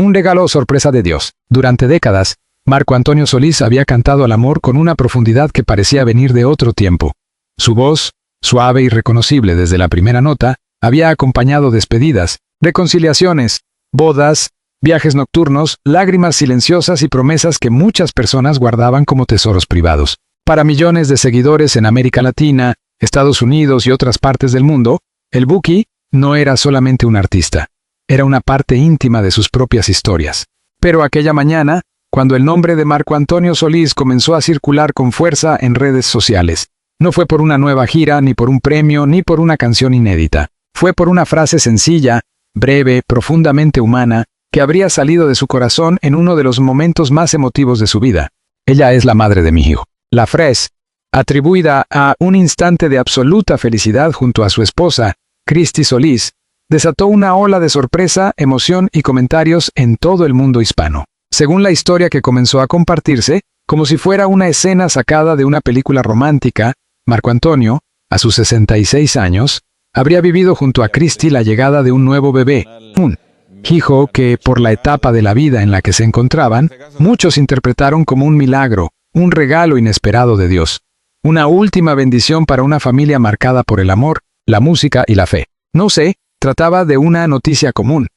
Un regalo o sorpresa de Dios. Durante décadas, Marco Antonio Solís había cantado al amor con una profundidad que parecía venir de otro tiempo. Su voz, suave y reconocible desde la primera nota, había acompañado despedidas, reconciliaciones, bodas, viajes nocturnos, lágrimas silenciosas y promesas que muchas personas guardaban como tesoros privados. Para millones de seguidores en América Latina, Estados Unidos y otras partes del mundo, el Buki no era solamente un artista, era una parte íntima de sus propias historias. Pero aquella mañana, cuando el nombre de Marco Antonio Solís comenzó a circular con fuerza en redes sociales, no fue por una nueva gira, ni por un premio, ni por una canción inédita. Fue por una frase sencilla, breve, profundamente humana, que habría salido de su corazón en uno de los momentos más emotivos de su vida. Ella es la madre de mi hijo. La frase, atribuida a un instante de absoluta felicidad junto a su esposa, Christy Solís, desató una ola de sorpresa, emoción y comentarios en todo el mundo hispano. Según la historia que comenzó a compartirse, como si fuera una escena sacada de una película romántica, Marco Antonio, a sus 66 años, habría vivido junto a Christy la llegada de un nuevo bebé, un hijo que, por la etapa de la vida en la que se encontraban, muchos interpretaron como un milagro, un regalo inesperado de Dios. Una última bendición para una familia marcada por el amor, la música y la fe. No sé, trataba de una noticia común.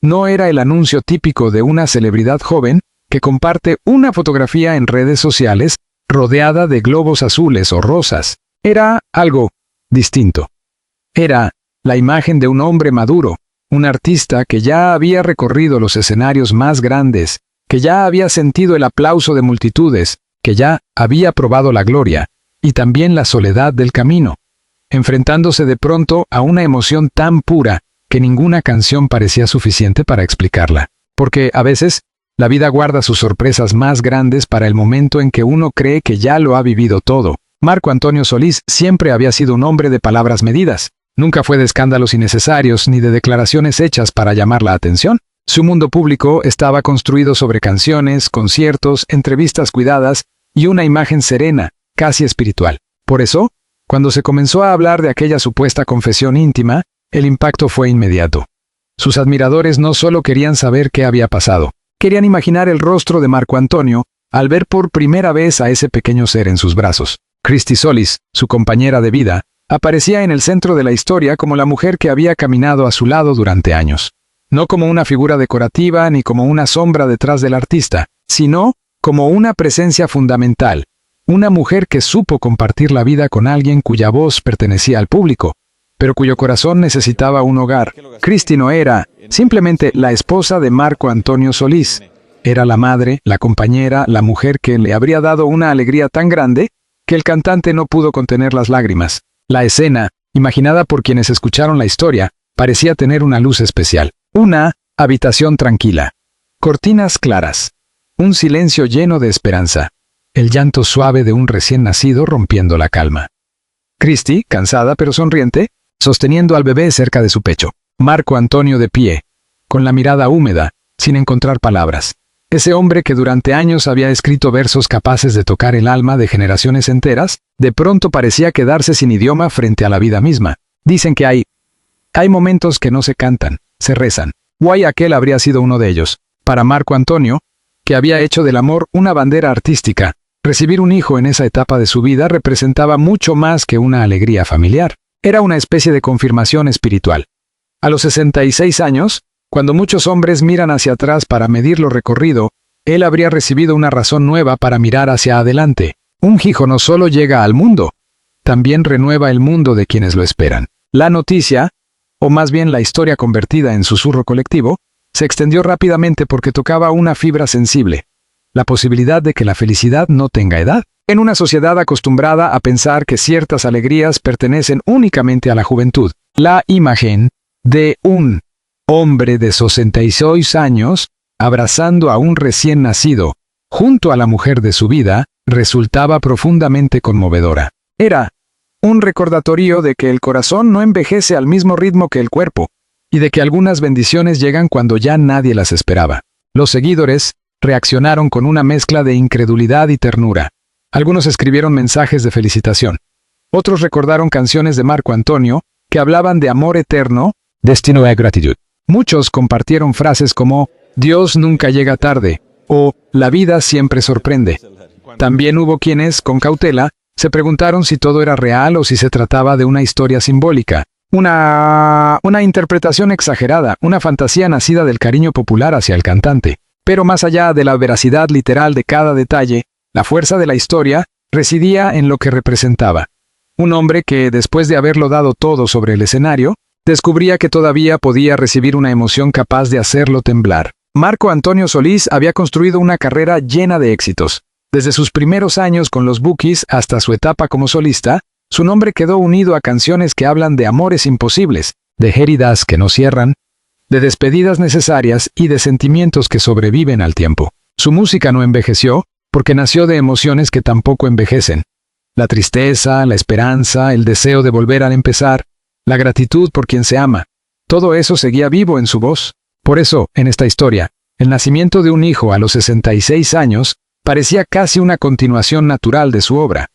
No era el anuncio típico de una celebridad joven que comparte una fotografía en redes sociales rodeada de globos azules o rosas. Era algo distinto. Era la imagen de un hombre maduro, un artista que ya había recorrido los escenarios más grandes, que ya había sentido el aplauso de multitudes, que ya había probado la gloria y también la soledad del camino, enfrentándose de pronto a una emoción tan pura que ninguna canción parecía suficiente para explicarla. Porque, a veces, la vida guarda sus sorpresas más grandes para el momento en que uno cree que ya lo ha vivido todo. Marco Antonio Solís siempre había sido un hombre de palabras medidas. Nunca fue de escándalos innecesarios ni de declaraciones hechas para llamar la atención. Su mundo público estaba construido sobre canciones, conciertos, entrevistas cuidadas y una imagen serena, casi espiritual. Por eso, cuando se comenzó a hablar de aquella supuesta confesión íntima, el impacto fue inmediato. Sus admiradores no solo querían saber qué había pasado, querían imaginar el rostro de Marco Antonio al ver por primera vez a ese pequeño ser en sus brazos. Christy Solís, su compañera de vida, aparecía en el centro de la historia como la mujer que había caminado a su lado durante años. No como una figura decorativa ni como una sombra detrás del artista, sino como una presencia fundamental, una mujer que supo compartir la vida con alguien cuya voz pertenecía al público, pero cuyo corazón necesitaba un hogar. Christy no era simplemente la esposa de Marco Antonio Solís. Era la madre, la compañera, la mujer que le habría dado una alegría tan grande que el cantante no pudo contener las lágrimas. La escena, imaginada por quienes escucharon la historia, parecía tener una luz especial. Una habitación tranquila. Cortinas claras. Un silencio lleno de esperanza. El llanto suave de un recién nacido rompiendo la calma. Christy, cansada pero sonriente, sosteniendo al bebé cerca de su pecho. Marco Antonio de pie, con la mirada húmeda, sin encontrar palabras. Ese hombre que durante años había escrito versos capaces de tocar el alma de generaciones enteras, de pronto parecía quedarse sin idioma frente a la vida misma. Dicen que hay momentos que no se cantan, se rezan. Guay, aquel habría sido uno de ellos. Para Marco Antonio, que había hecho del amor una bandera artística, recibir un hijo en esa etapa de su vida representaba mucho más que una alegría familiar. Era una especie de confirmación espiritual. A los 66 años, cuando muchos hombres miran hacia atrás para medir lo recorrido, él habría recibido una razón nueva para mirar hacia adelante. Un hijo no solo llega al mundo, también renueva el mundo de quienes lo esperan. La noticia, o más bien la historia convertida en susurro colectivo, se extendió rápidamente porque tocaba una fibra sensible. La posibilidad de que la felicidad no tenga edad. En una sociedad acostumbrada a pensar que ciertas alegrías pertenecen únicamente a la juventud, la imagen de un hombre de 66 años abrazando a un recién nacido, junto a la mujer de su vida, resultaba profundamente conmovedora. Era un recordatorio de que el corazón no envejece al mismo ritmo que el cuerpo, y de que algunas bendiciones llegan cuando ya nadie las esperaba. Los seguidores reaccionaron con una mezcla de incredulidad y ternura. Algunos escribieron mensajes de felicitación. Otros recordaron canciones de Marco Antonio que hablaban de amor eterno, destino y gratitud. Muchos compartieron frases como, Dios nunca llega tarde, o la vida siempre sorprende. También hubo quienes, con cautela, se preguntaron si todo era real o si se trataba de una historia simbólica. Una interpretación exagerada, una fantasía nacida del cariño popular hacia el cantante. Pero más allá de la veracidad literal de cada detalle, la fuerza de la historia residía en lo que representaba. Un hombre que, después de haberlo dado todo sobre el escenario, descubría que todavía podía recibir una emoción capaz de hacerlo temblar. Marco Antonio Solís había construido una carrera llena de éxitos. Desde sus primeros años con los Bukis hasta su etapa como solista, su nombre quedó unido a canciones que hablan de amores imposibles, de heridas que no cierran, de despedidas necesarias y de sentimientos que sobreviven al tiempo. Su música no envejeció, porque nació de emociones que tampoco envejecen. La tristeza, la esperanza, el deseo de volver a empezar, la gratitud por quien se ama. Todo eso seguía vivo en su voz. Por eso, en esta historia, el nacimiento de un hijo a los 66 años parecía casi una continuación natural de su obra.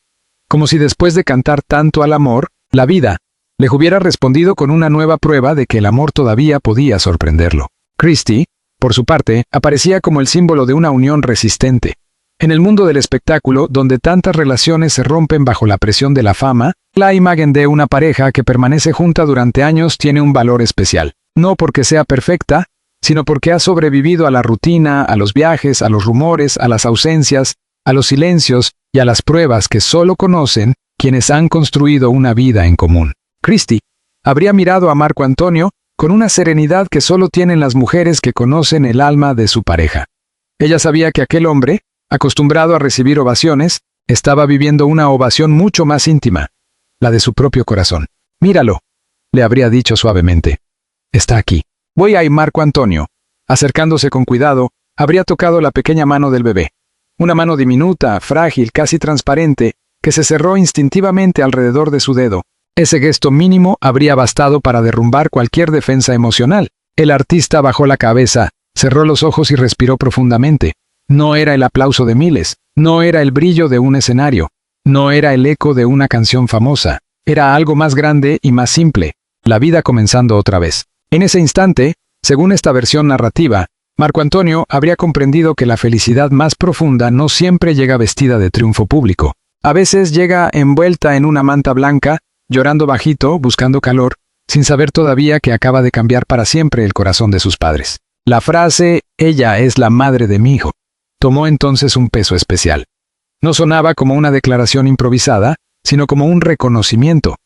Como si después de cantar tanto al amor, la vida le hubiera respondido con una nueva prueba de que el amor todavía podía sorprenderlo. Christy, por su parte, aparecía como el símbolo de una unión resistente. En el mundo del espectáculo, donde tantas relaciones se rompen bajo la presión de la fama, la imagen de una pareja que permanece junta durante años tiene un valor especial. No porque sea perfecta, sino porque ha sobrevivido a la rutina, a los viajes, a los rumores, a las ausencias, a los silencios y a las pruebas que solo conocen quienes han construido una vida en común. Christy habría mirado a Marco Antonio con una serenidad que solo tienen las mujeres que conocen el alma de su pareja. Ella sabía que aquel hombre, acostumbrado a recibir ovaciones, estaba viviendo una ovación mucho más íntima, la de su propio corazón. «Míralo», le habría dicho suavemente. «Está aquí». «Voy a ir». Marco Antonio, acercándose con cuidado, habría tocado la pequeña mano del bebé. Una mano diminuta, frágil, casi transparente, que se cerró instintivamente alrededor de su dedo. Ese gesto mínimo habría bastado para derrumbar cualquier defensa emocional. El artista bajó la cabeza, cerró los ojos y respiró profundamente. No era el aplauso de miles, no era el brillo de un escenario, no era el eco de una canción famosa. Era algo más grande y más simple, la vida comenzando otra vez. En ese instante, según esta versión narrativa, Marco Antonio habría comprendido que la felicidad más profunda no siempre llega vestida de triunfo público. A veces llega envuelta en una manta blanca, llorando bajito, buscando calor, sin saber todavía que acaba de cambiar para siempre el corazón de sus padres. La frase «ella es la madre de mi hijo» tomó entonces un peso especial. No sonaba como una declaración improvisada, sino como un reconocimiento.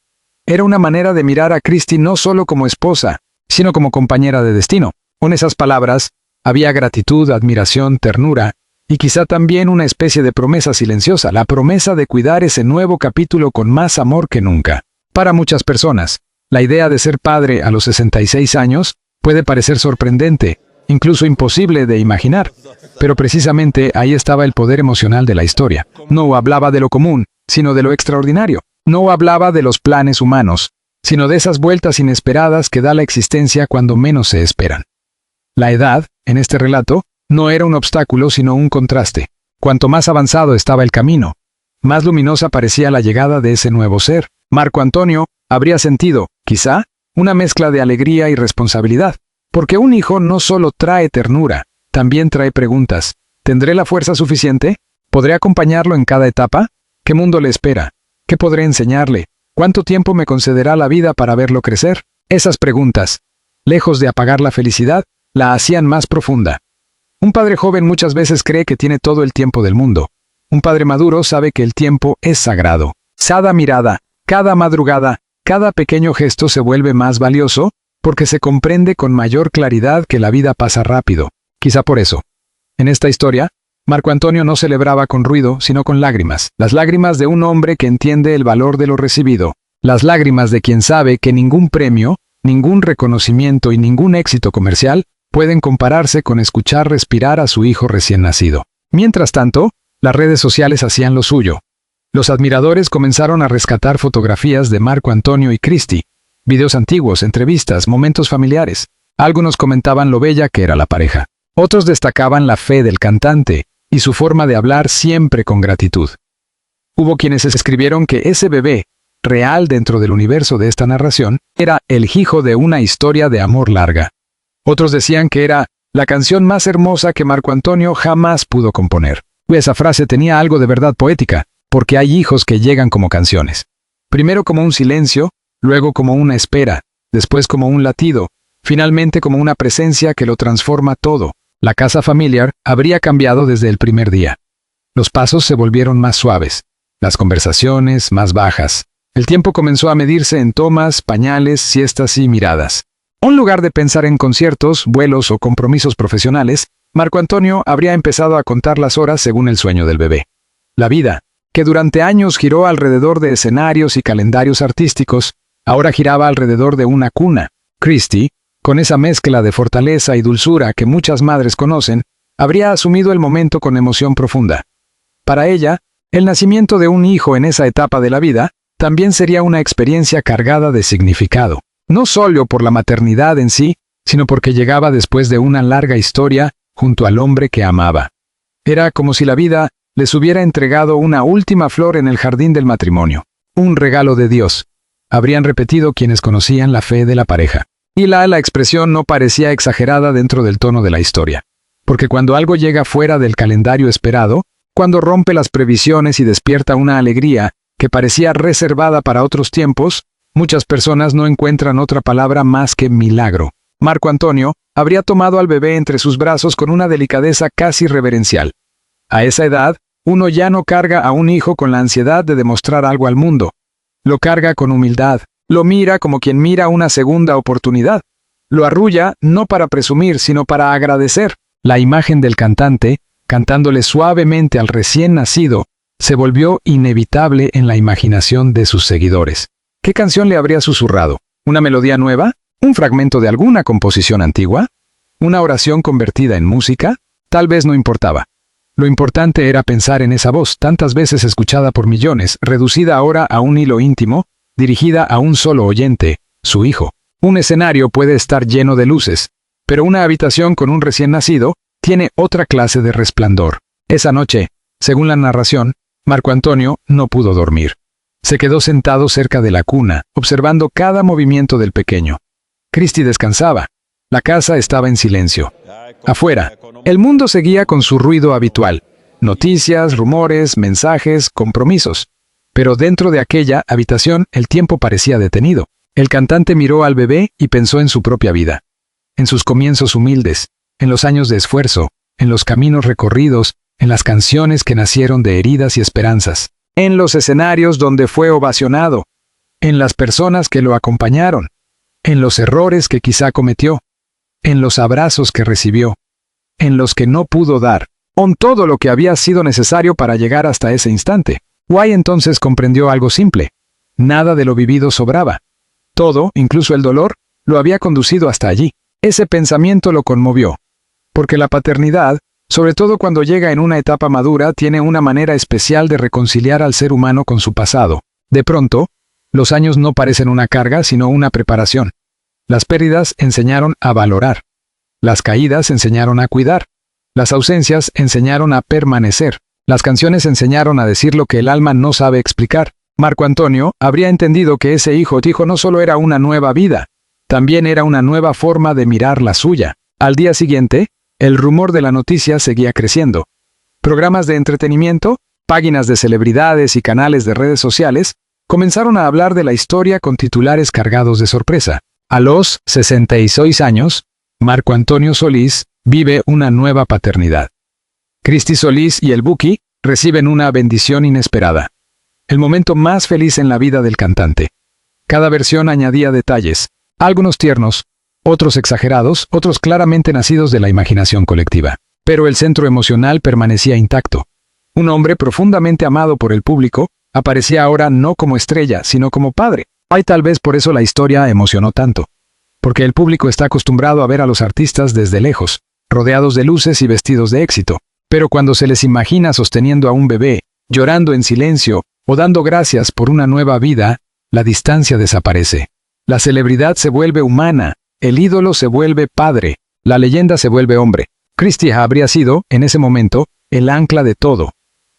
Era una manera de mirar a Christy no solo como esposa, sino como compañera de destino. Con esas palabras, había gratitud, admiración, ternura, y quizá también una especie de promesa silenciosa, la promesa de cuidar ese nuevo capítulo con más amor que nunca. Para muchas personas, la idea de ser padre a los 66 años puede parecer sorprendente, incluso imposible de imaginar, pero precisamente ahí estaba el poder emocional de la historia. No hablaba de lo común, sino de lo extraordinario. No hablaba de los planes humanos, sino de esas vueltas inesperadas que da la existencia cuando menos se esperan. La edad, en este relato, no era un obstáculo sino un contraste. Cuanto más avanzado estaba el camino, más luminosa parecía la llegada de ese nuevo ser. Marco Antonio habría sentido, quizá, una mezcla de alegría y responsabilidad, porque un hijo no solo trae ternura, también trae preguntas. ¿Tendré la fuerza suficiente? ¿Podré acompañarlo en cada etapa? ¿Qué mundo le espera? ¿Qué podré enseñarle? ¿Cuánto tiempo me concederá la vida para verlo crecer? Esas preguntas, lejos de apagar la felicidad, la hacían más profunda. Un padre joven muchas veces cree que tiene todo el tiempo del mundo. Un padre maduro sabe que el tiempo es sagrado. Cada mirada, cada madrugada, cada pequeño gesto se vuelve más valioso porque se comprende con mayor claridad que la vida pasa rápido. Quizá por eso. En esta historia, Marco Antonio no celebraba con ruido, sino con lágrimas. Las lágrimas de un hombre que entiende el valor de lo recibido. Las lágrimas de quien sabe que ningún premio, ningún reconocimiento y ningún éxito comercial pueden compararse con escuchar respirar a su hijo recién nacido. Mientras tanto, las redes sociales hacían lo suyo. Los admiradores comenzaron a rescatar fotografías de Marco Antonio y Christy, videos antiguos, entrevistas, momentos familiares. Algunos comentaban lo bella que era la pareja. Otros destacaban la fe del cantante y su forma de hablar siempre con gratitud. Hubo quienes escribieron que ese bebé, real dentro del universo de esta narración, era el hijo de una historia de amor larga. Otros decían que era la canción más hermosa que Marco Antonio jamás pudo componer. Esa frase tenía algo de verdad poética, porque hay hijos que llegan como canciones. Primero como un silencio, luego como una espera, después como un latido, finalmente como una presencia que lo transforma todo. La casa familiar habría cambiado desde el primer día. Los pasos se volvieron más suaves, las conversaciones más bajas. El tiempo comenzó a medirse en tomas, pañales, siestas y miradas. En lugar de pensar en conciertos, vuelos o compromisos profesionales, Marco Antonio habría empezado a contar las horas según el sueño del bebé. La vida, que durante años giró alrededor de escenarios y calendarios artísticos, ahora giraba alrededor de una cuna. Christy, con esa mezcla de fortaleza y dulzura que muchas madres conocen, habría asumido el momento con emoción profunda. Para ella, el nacimiento de un hijo en esa etapa de la vida también sería una experiencia cargada de significado, no solo por la maternidad en sí, sino porque llegaba después de una larga historia junto al hombre que amaba. Era como si la vida les hubiera entregado una última flor en el jardín del matrimonio, un regalo de Dios, habrían repetido quienes conocían la fe de la pareja. Y la expresión no parecía exagerada dentro del tono de la historia, porque cuando algo llega fuera del calendario esperado, cuando rompe las previsiones y despierta una alegría que parecía reservada para otros tiempos, muchas personas no encuentran otra palabra más que milagro. Marco Antonio habría tomado al bebé entre sus brazos con una delicadeza casi reverencial. A esa edad, uno ya no carga a un hijo con la ansiedad de demostrar algo al mundo. Lo carga con humildad, lo mira como quien mira una segunda oportunidad. Lo arrulla no para presumir, sino para agradecer. La imagen del cantante, cantándole suavemente al recién nacido, se volvió inevitable en la imaginación de sus seguidores. ¿Qué canción le habría susurrado? ¿Una melodía nueva? ¿Un fragmento de alguna composición antigua? ¿Una oración convertida en música? Tal vez no importaba. Lo importante era pensar en esa voz, tantas veces escuchada por millones, reducida ahora a un hilo íntimo, dirigida a un solo oyente, su hijo. Un escenario puede estar lleno de luces, pero una habitación con un recién nacido tiene otra clase de resplandor. Esa noche, según la narración, Marco Antonio no pudo dormir. Se quedó sentado cerca de la cuna, observando cada movimiento del pequeño. Christy descansaba. La casa estaba en silencio. Afuera, el mundo seguía con su ruido habitual. Noticias, rumores, mensajes, compromisos. Pero dentro de aquella habitación el tiempo parecía detenido. El cantante miró al bebé y pensó en su propia vida. En sus comienzos humildes, en los años de esfuerzo, en los caminos recorridos, en las canciones que nacieron de heridas y esperanzas, en los escenarios donde fue ovacionado, en las personas que lo acompañaron, en los errores que quizá cometió, en los abrazos que recibió, en los que no pudo dar, en todo lo que había sido necesario para llegar hasta ese instante. Guay entonces comprendió algo simple. Nada de lo vivido sobraba. Todo, incluso el dolor, lo había conducido hasta allí. Ese pensamiento lo conmovió. Porque la paternidad, sobre todo cuando llega en una etapa madura, tiene una manera especial de reconciliar al ser humano con su pasado. De pronto, los años no parecen una carga, sino una preparación. Las pérdidas enseñaron a valorar. Las caídas enseñaron a cuidar. Las ausencias enseñaron a permanecer. Las canciones enseñaron a decir lo que el alma no sabe explicar. Marco Antonio habría entendido que ese hijo no solo era una nueva vida, también era una nueva forma de mirar la suya. Al día siguiente, el rumor de la noticia seguía creciendo. Programas de entretenimiento, páginas de celebridades y canales de redes sociales comenzaron a hablar de la historia con titulares cargados de sorpresa. A los 66 años, Marco Antonio Solís vive una nueva paternidad. Christy Solís y el Buki reciben una bendición inesperada. El momento más feliz en la vida del cantante. Cada versión añadía detalles, algunos tiernos, otros exagerados, otros claramente nacidos de la imaginación colectiva. Pero el centro emocional permanecía intacto. Un hombre profundamente amado por el público aparecía ahora no como estrella, sino como padre. Tal vez por eso la historia emocionó tanto. Porque el público está acostumbrado a ver a los artistas desde lejos, rodeados de luces y vestidos de éxito. Pero cuando se les imagina sosteniendo a un bebé, llorando en silencio o dando gracias por una nueva vida, la distancia desaparece. La celebridad se vuelve humana, el ídolo se vuelve padre, la leyenda se vuelve hombre. Christy habría sido, en ese momento, el ancla de todo.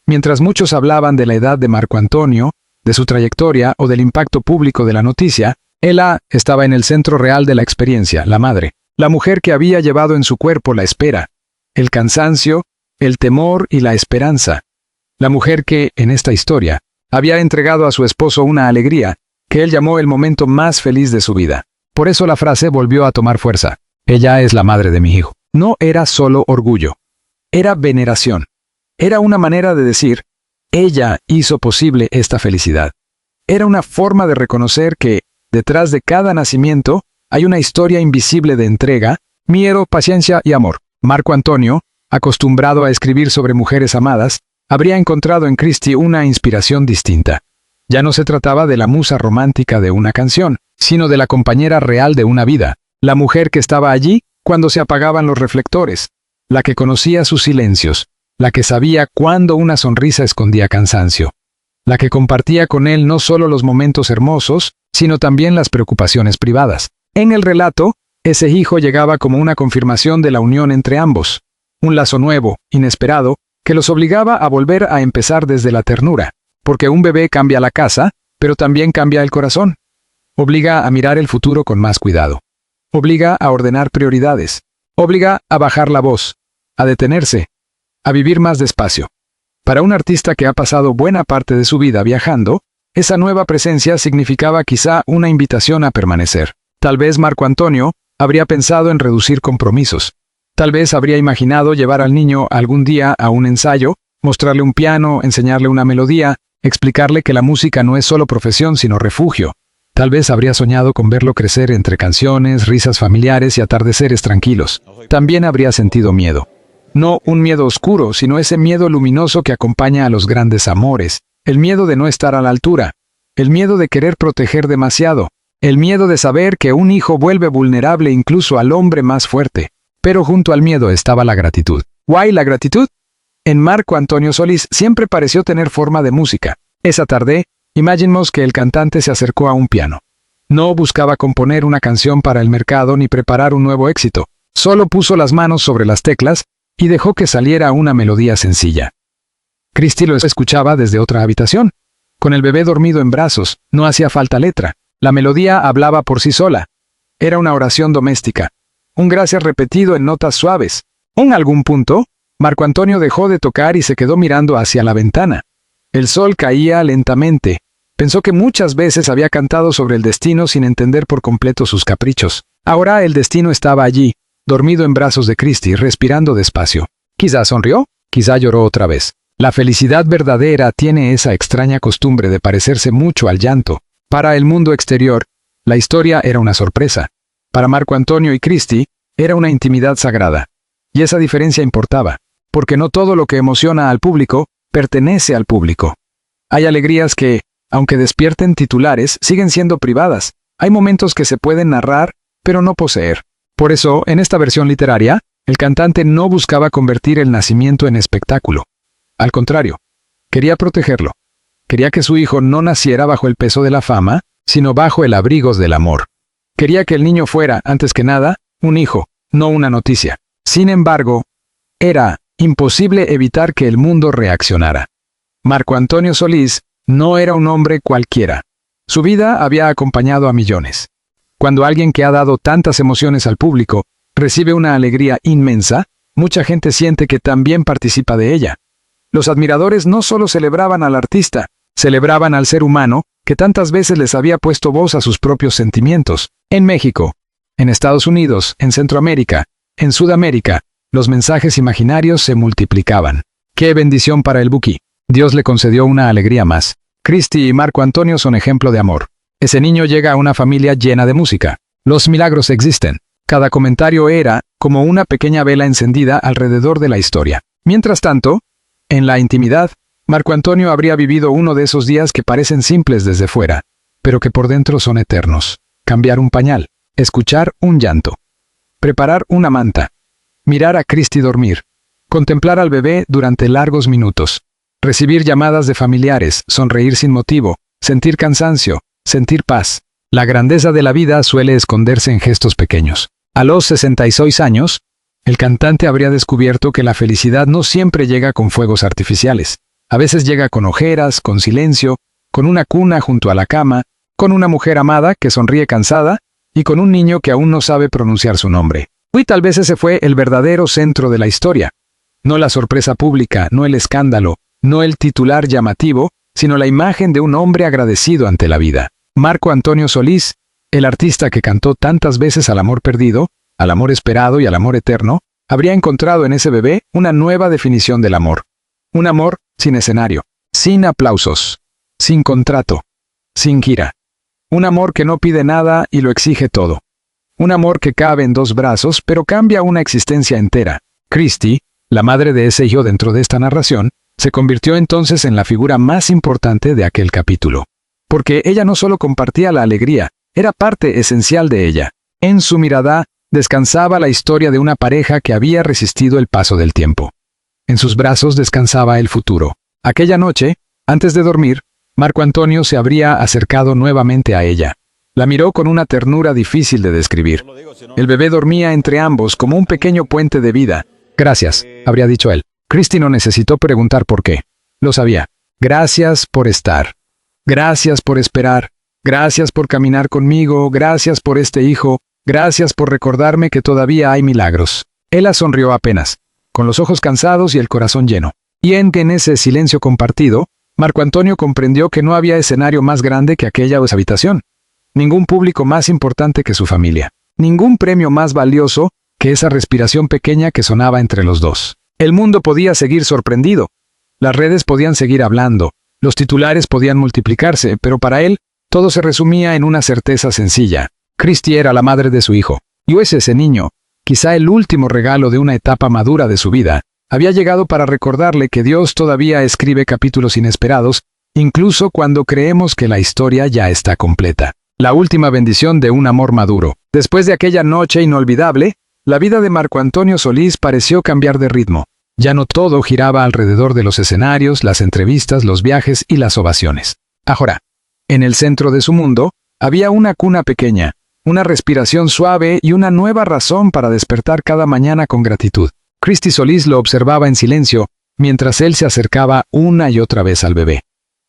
Mientras muchos hablaban de la edad de Marco Antonio, de su trayectoria o del impacto público de la noticia, ella estaba en el centro real de la experiencia, la madre. la mujer que había llevado en su cuerpo la espera, el cansancio, el temor y la esperanza. La mujer que, en esta historia, había entregado a su esposo una alegría que él llamó el momento más feliz de su vida. Por eso la frase volvió a tomar fuerza. Ella es la madre de mi hijo. No era solo orgullo. Era veneración. Era una manera de decir, ella hizo posible esta felicidad. Era una forma de reconocer que, detrás de cada nacimiento, hay una historia invisible de entrega, miedo, paciencia y amor. Marco Antonio, acostumbrado a escribir sobre mujeres amadas, habría encontrado en Christie una inspiración distinta. Ya no se trataba de la musa romántica de una canción, sino de la compañera real de una vida, la mujer que estaba allí cuando se apagaban los reflectores, la que conocía sus silencios, la que sabía cuándo una sonrisa escondía cansancio, la que compartía con él no solo los momentos hermosos, sino también las preocupaciones privadas. En el relato, ese hijo llegaba como una confirmación de la unión entre ambos, un lazo nuevo, inesperado, que los obligaba a volver a empezar desde la ternura, porque un bebé cambia la casa, pero también cambia el corazón. Obliga a mirar el futuro con más cuidado. Obliga a ordenar prioridades. Obliga a bajar la voz, a detenerse, a vivir más despacio. Para un artista que ha pasado buena parte de su vida viajando, esa nueva presencia significaba quizá una invitación a permanecer. Tal vez Marco Antonio habría pensado en reducir compromisos. Tal vez habría imaginado llevar al niño algún día a un ensayo, mostrarle un piano, enseñarle una melodía, explicarle que la música no es solo profesión sino refugio. Tal vez habría soñado con verlo crecer entre canciones, risas familiares y atardeceres tranquilos. También habría sentido miedo. No un miedo oscuro, sino ese miedo luminoso que acompaña a los grandes amores. El miedo de no estar a la altura. El miedo de querer proteger demasiado. El miedo de saber que un hijo vuelve vulnerable incluso al hombre más fuerte. Pero junto al miedo estaba la gratitud. ¿Why la gratitud? En Marco Antonio Solís siempre pareció tener forma de música. Esa tarde, imaginemos que el cantante se acercó a un piano. No buscaba componer una canción para el mercado ni preparar un nuevo éxito. Solo puso las manos sobre las teclas y dejó que saliera una melodía sencilla. Christie lo escuchaba desde otra habitación. Con el bebé dormido en brazos, no hacía falta letra. La melodía hablaba por sí sola. Era una oración doméstica. Un gracias repetido en notas suaves. En algún punto, Marco Antonio dejó de tocar y se quedó mirando hacia la ventana. El sol caía lentamente. Pensó que muchas veces había cantado sobre el destino sin entender por completo sus caprichos. Ahora el destino estaba allí, dormido en brazos de Christie, respirando despacio. Quizá sonrió, quizá lloró otra vez. La felicidad verdadera tiene esa extraña costumbre de parecerse mucho al llanto. Para el mundo exterior, la historia era una sorpresa. Para Marco Antonio y Christie, era una intimidad sagrada. Y esa diferencia importaba, porque no todo lo que emociona al público pertenece al público. Hay alegrías que, aunque despierten titulares, siguen siendo privadas. Hay momentos que se pueden narrar, pero no poseer. Por eso, en esta versión literaria, el cantante no buscaba convertir el nacimiento en espectáculo. Al contrario, quería protegerlo. Quería que su hijo no naciera bajo el peso de la fama, sino bajo el abrigo del amor. Quería que el niño fuera, antes que nada, un hijo, no una noticia. Sin embargo, era imposible evitar que el mundo reaccionara. Marco Antonio Solís no era un hombre cualquiera. Su vida había acompañado a millones. Cuando alguien que ha dado tantas emociones al público recibe una alegría inmensa, mucha gente siente que también participa de ella. Los admiradores no solo celebraban al artista, celebraban al ser humano que tantas veces les había puesto voz a sus propios sentimientos. En México, en Estados Unidos, en Centroamérica, en Sudamérica, los mensajes imaginarios se multiplicaban. ¡Qué bendición para el Buki! Dios le concedió una alegría más. Christie y Marco Antonio son ejemplo de amor. Ese niño llega a una familia llena de música. Los milagros existen. Cada comentario era como una pequeña vela encendida alrededor de la historia. Mientras tanto, en la intimidad, Marco Antonio habría vivido uno de esos días que parecen simples desde fuera, pero que por dentro son eternos. Cambiar un pañal, escuchar un llanto, preparar una manta, mirar a Christie dormir, contemplar al bebé durante largos minutos, recibir llamadas de familiares, sonreír sin motivo, sentir cansancio, sentir paz. La grandeza de la vida suele esconderse en gestos pequeños. A los 66 años, el cantante habría descubierto que la felicidad no siempre llega con fuegos artificiales. A veces llega con ojeras, con silencio, con una cuna junto a la cama, con una mujer amada que sonríe cansada y con un niño que aún no sabe pronunciar su nombre. Y tal vez ese fue el verdadero centro de la historia. No la sorpresa pública, no el escándalo, no el titular llamativo, sino la imagen de un hombre agradecido ante la vida. Marco Antonio Solís, el artista que cantó tantas veces al amor perdido, al amor esperado y al amor eterno, habría encontrado en ese bebé una nueva definición del amor. Un amor sin escenario, sin aplausos, sin contrato, sin gira. Un amor que no pide nada y lo exige todo. Un amor que cabe en dos brazos, pero cambia una existencia entera. Christy, la madre de ese hijo dentro de esta narración, se convirtió entonces en la figura más importante de aquel capítulo. Porque ella no solo compartía la alegría, era parte esencial de ella. En su mirada descansaba la historia de una pareja que había resistido el paso del tiempo. En sus brazos descansaba el futuro. Aquella noche, antes de dormir, Marco Antonio se habría acercado nuevamente a ella. La miró con una ternura difícil de describir. El bebé dormía entre ambos como un pequeño puente de vida. Gracias, habría dicho él. Christy no necesitó preguntar por qué. Lo sabía. Gracias por estar. Gracias por esperar. Gracias por caminar conmigo. Gracias por este hijo. Gracias por recordarme que todavía hay milagros. Ella sonrió apenas, con los ojos cansados y el corazón lleno. Y en ese silencio compartido, Marco Antonio comprendió que no había escenario más grande que aquella habitación. Ningún público más importante que su familia. Ningún premio más valioso que esa respiración pequeña que sonaba entre los dos. El mundo podía seguir sorprendido. Las redes podían seguir hablando. Los titulares podían multiplicarse, pero para él, todo se resumía en una certeza sencilla. Christy era la madre de su hijo. Y ese niño, quizá el último regalo de una etapa madura de su vida, había llegado para recordarle que Dios todavía escribe capítulos inesperados, incluso cuando creemos que la historia ya está completa. La última bendición de un amor maduro. Después de aquella noche inolvidable, la vida de Marco Antonio Solís pareció cambiar de ritmo. Ya no todo giraba alrededor de los escenarios, las entrevistas, los viajes y las ovaciones. Ahora, en el centro de su mundo, había una cuna pequeña, una respiración suave y una nueva razón para despertar cada mañana con gratitud. Christy Solís lo observaba en silencio, mientras él se acercaba una y otra vez al bebé.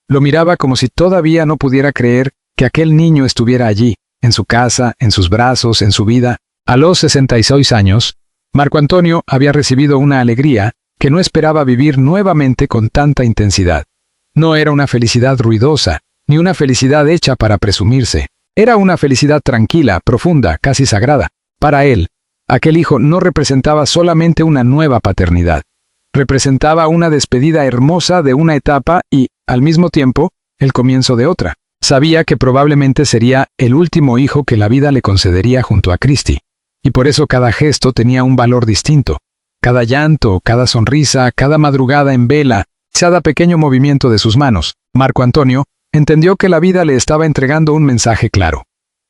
Lo miraba como si todavía no pudiera creer que aquel niño estuviera allí, en su casa, en sus brazos, en su vida. A los 66 años, Marco Antonio había recibido una alegría que no esperaba vivir nuevamente con tanta intensidad. No era una felicidad ruidosa, ni una felicidad hecha para presumirse. Era una felicidad tranquila, profunda, casi sagrada. Para él, aquel hijo no representaba solamente una nueva paternidad. Representaba una despedida hermosa de una etapa y, al mismo tiempo, el comienzo de otra. Sabía que probablemente sería el último hijo que la vida le concedería junto a Christy. Y por eso cada gesto tenía un valor distinto. Cada llanto, cada sonrisa, cada madrugada en vela, cada pequeño movimiento de sus manos. Marco Antonio entendió que la vida le estaba entregando un mensaje claro.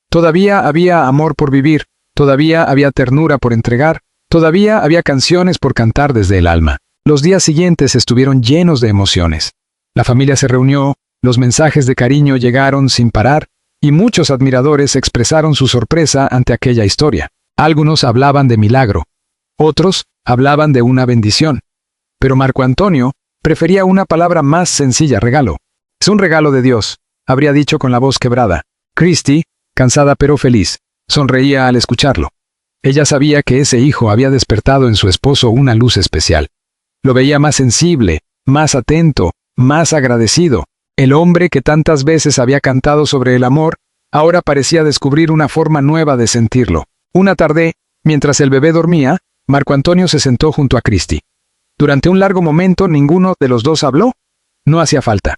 Todavía había amor por vivir, todavía había ternura por entregar, todavía había canciones por cantar desde el alma. Los días siguientes estuvieron llenos de emociones. La familia se reunió, los mensajes de cariño llegaron sin parar, y muchos admiradores expresaron su sorpresa ante aquella historia. Algunos hablaban de milagro, otros hablaban de una bendición. Pero Marco Antonio prefería una palabra más sencilla: regalo. Es un regalo de Dios, habría dicho con la voz quebrada. Christy, cansada pero feliz, sonreía al escucharlo. Ella sabía que ese hijo había despertado en su esposo una luz especial. Lo veía más sensible, más atento, más agradecido. El hombre que tantas veces había cantado sobre el amor, ahora parecía descubrir una forma nueva de sentirlo. Una tarde, mientras el bebé dormía, Marco Antonio se sentó junto a Christy. Durante un largo momento ninguno de los dos habló. No hacía falta.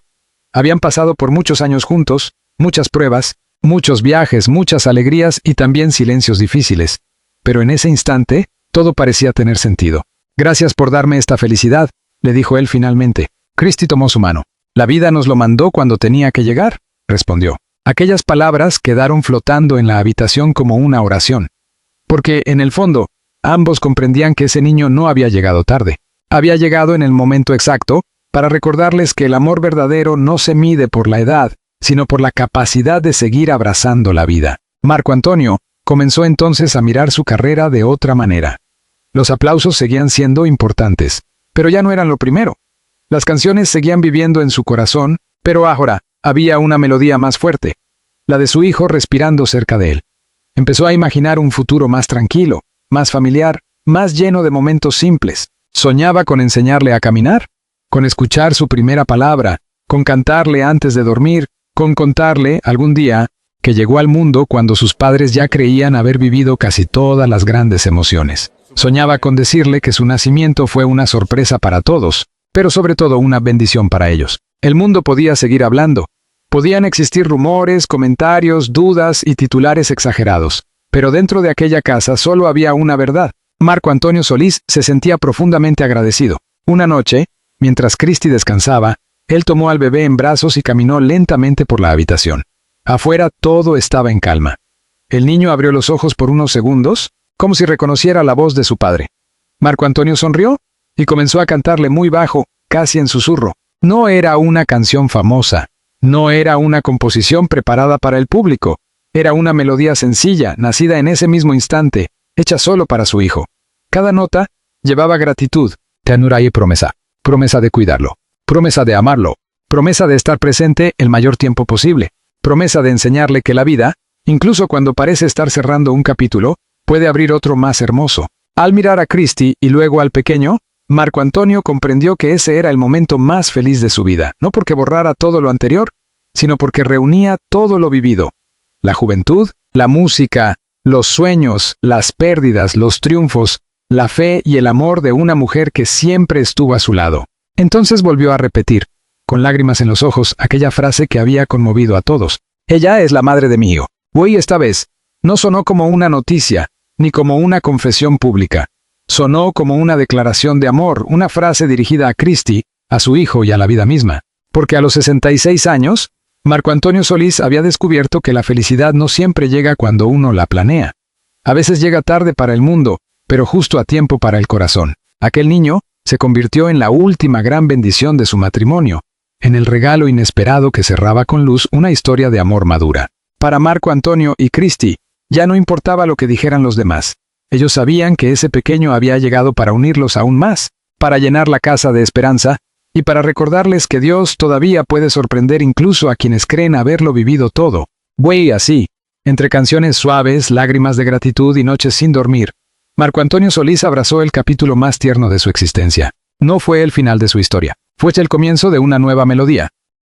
Habían pasado por muchos años juntos, muchas pruebas, muchos viajes, muchas alegrías y también silencios difíciles. Pero en ese instante, todo parecía tener sentido. Gracias por darme esta felicidad, le dijo él finalmente. Christy tomó su mano. La vida nos lo mandó cuando tenía que llegar, respondió. Aquellas palabras quedaron flotando en la habitación como una oración. Porque, en el fondo, ambos comprendían que ese niño no había llegado tarde. Había llegado en el momento exacto, para recordarles que el amor verdadero no se mide por la edad, sino por la capacidad de seguir abrazando la vida. Marco Antonio comenzó entonces a mirar su carrera de otra manera. Los aplausos seguían siendo importantes, pero ya no eran lo primero. Las canciones seguían viviendo en su corazón, pero ahora había una melodía más fuerte, la de su hijo respirando cerca de él. Empezó a imaginar un futuro más tranquilo, más familiar, más lleno de momentos simples. Soñaba con enseñarle a caminar, con escuchar su primera palabra, con cantarle antes de dormir, con contarle, algún día, que llegó al mundo cuando sus padres ya creían haber vivido casi todas las grandes emociones. Soñaba con decirle que su nacimiento fue una sorpresa para todos, pero sobre todo una bendición para ellos. El mundo podía seguir hablando. Podían existir rumores, comentarios, dudas y titulares exagerados. Pero dentro de aquella casa solo había una verdad. Marco Antonio Solís se sentía profundamente agradecido. Una noche, mientras Cristi descansaba, él tomó al bebé en brazos y caminó lentamente por la habitación. Afuera todo estaba en calma. El niño abrió los ojos por unos segundos, como si reconociera la voz de su padre. Marco Antonio sonrió y comenzó a cantarle muy bajo, casi en susurro. No era una canción famosa, no era una composición preparada para el público, era una melodía sencilla, nacida en ese mismo instante, hecha solo para su hijo. Cada nota llevaba gratitud, ternura y promesa. Promesa de cuidarlo, promesa de amarlo, promesa de estar presente el mayor tiempo posible, promesa de enseñarle que la vida, incluso cuando parece estar cerrando un capítulo, puede abrir otro más hermoso. Al mirar a Cristi y luego al pequeño, Marco Antonio comprendió que ese era el momento más feliz de su vida, no porque borrara todo lo anterior, sino porque reunía todo lo vivido. La juventud, la música, los sueños, las pérdidas, los triunfos, la fe y el amor de una mujer que siempre estuvo a su lado. Entonces volvió a repetir, con lágrimas en los ojos, aquella frase que había conmovido a todos. Ella es la madre de mi hijo. Güey, esta vez, no sonó como una noticia, ni como una confesión pública. Sonó como una declaración de amor, una frase dirigida a Cristi, a su hijo y a la vida misma. Porque a los 66 años, Marco Antonio Solís había descubierto que la felicidad no siempre llega cuando uno la planea. A veces llega tarde para el mundo, pero justo a tiempo para el corazón. Aquel niño se convirtió en la última gran bendición de su matrimonio, en el regalo inesperado que cerraba con luz una historia de amor madura. Para Marco Antonio y Cristi, ya no importaba lo que dijeran los demás. Ellos sabían que ese pequeño había llegado para unirlos aún más, para llenar la casa de esperanza, y para recordarles que Dios todavía puede sorprender incluso a quienes creen haberlo vivido todo. Güey, así, entre canciones suaves, lágrimas de gratitud y noches sin dormir, Marco Antonio Solís abrazó el capítulo más tierno de su existencia. No fue el final de su historia, fue el comienzo de una nueva melodía,